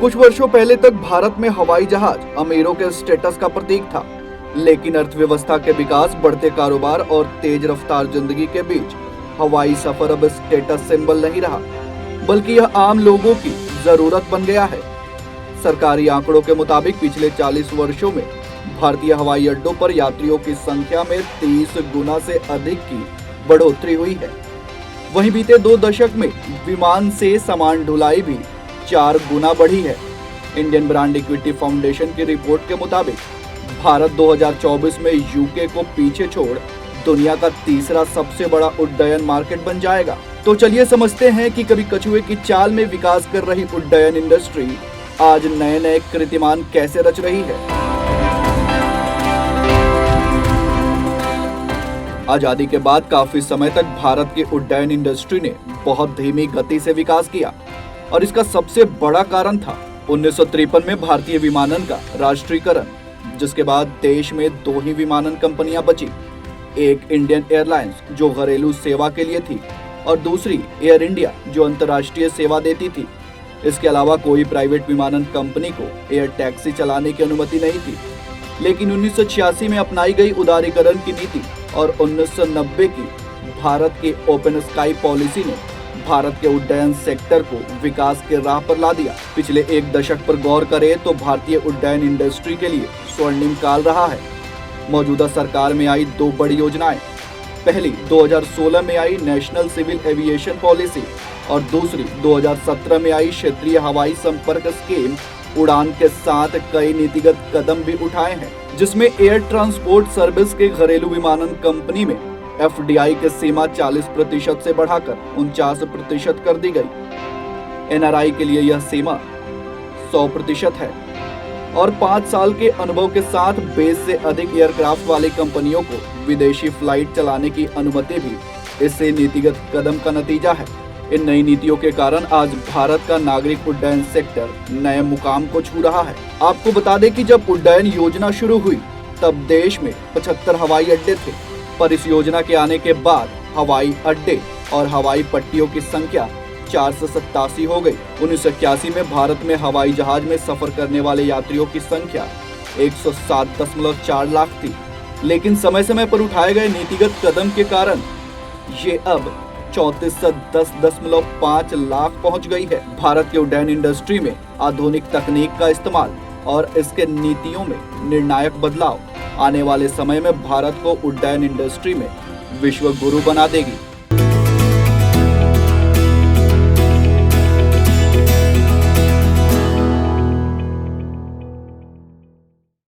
कुछ वर्षों पहले तक भारत में हवाई जहाज अमीरों के स्टेटस का प्रतीक था, लेकिन अर्थव्यवस्था के विकास, बढ़ते कारोबार और तेज रफ्तार जिंदगी के बीच हवाई सफर अब स्टेटस सिंबल नहीं रहा, बल्कि यह आम लोगों की जरूरत बन गया है। सरकारी आंकड़ों के मुताबिक पिछले 40 वर्षों में भारतीय हवाई अड्डों पर यात्रियों की संख्या में 30 गुना से अधिक की बढ़ोतरी हुई है। वहीं बीते 2 दशक में विमान से सामान ढुलाई भी 4 गुना बढ़ी है। इंडियन ब्रांड इक्विटी फाउंडेशन की रिपोर्ट के मुताबिक भारत 2024 में यूके को पीछे छोड़ दुनिया का तीसरा सबसे बड़ा उड्डयन मार्केट बन जाएगा। तो चलिए समझते हैं कि कभी कछुए की चाल में विकास कर रही उड्डयन इंडस्ट्री आज नए नए कीर्तिमान कैसे रच रही है। आजादी के बाद काफी समय तक भारत की उड्डयन इंडस्ट्री ने बहुत धीमी गति से विकास किया और इसका सबसे बड़ा कारण था 1953 में भारतीय विमानन का राष्ट्रीयकरण, जिसके बाद देश में 2 ही विमानन कंपनियां बची। एक इंडियन एयरलाइंस जो घरेलू सेवा के लिए थी और दूसरी एयर इंडिया जो अंतर्राष्ट्रीय सेवा देती थी। इसके अलावा कोई प्राइवेट विमानन कंपनी को एयर टैक्सी चलाने की अनुमति नहीं थी। लेकिन 1986 में अपनाई गई उदारीकरण की नीति और 1990 की भारत की ओपन स्काई पॉलिसी ने भारत के उड्डयन सेक्टर को विकास के राह पर ला दिया। पिछले 1 दशक पर गौर करें तो भारतीय उड्डयन इंडस्ट्री के लिए स्वर्णिम काल रहा है। मौजूदा सरकार में आई 2 बड़ी योजनाएं, पहली 2016 में आई नेशनल सिविल एविएशन पॉलिसी और दूसरी 2017 में आई क्षेत्रीय हवाई संपर्क स्कीम उड़ान के साथ कई नीतिगत कदम भी उठाए हैं, जिसमें एयर ट्रांसपोर्ट सर्विस के घरेलू विमानन कंपनी में FDI की सीमा 40% से बढ़ाकर 49% कर दी गई। NRI के लिए यह सीमा 100% है और 5 साल के अनुभव के साथ 20 से अधिक एयरक्राफ्ट वाली कंपनियों को विदेशी फ्लाइट चलाने की अनुमति भी इससे नीतिगत कदम का नतीजा है। इन नई नीतियों के कारण आज भारत का नागरिक उड्डयन सेक्टर नए मुकाम को छू रहा है। आपको बता दें कि जब उड्डयन योजना शुरू हुई तब देश में 75 हवाई अड्डे थे, पर इस योजना के आने के बाद हवाई अड्डे और हवाई पट्टियों की संख्या 487 हो गई। 1981 में भारत में हवाई जहाज में सफर करने वाले यात्रियों की संख्या 107.4 लाख थी, लेकिन समय समय पर उठाए गए नीतिगत कदम के कारण ये अब 3410.5 लाख पहुंच गई है। भारत के उड्डयन इंडस्ट्री में आधुनिक तकनीक का इस्तेमाल और इसके नीतियों में निर्णायक बदलाव आने वाले समय में भारत को उड्डयन इंडस्ट्री में विश्व गुरु बना देगी।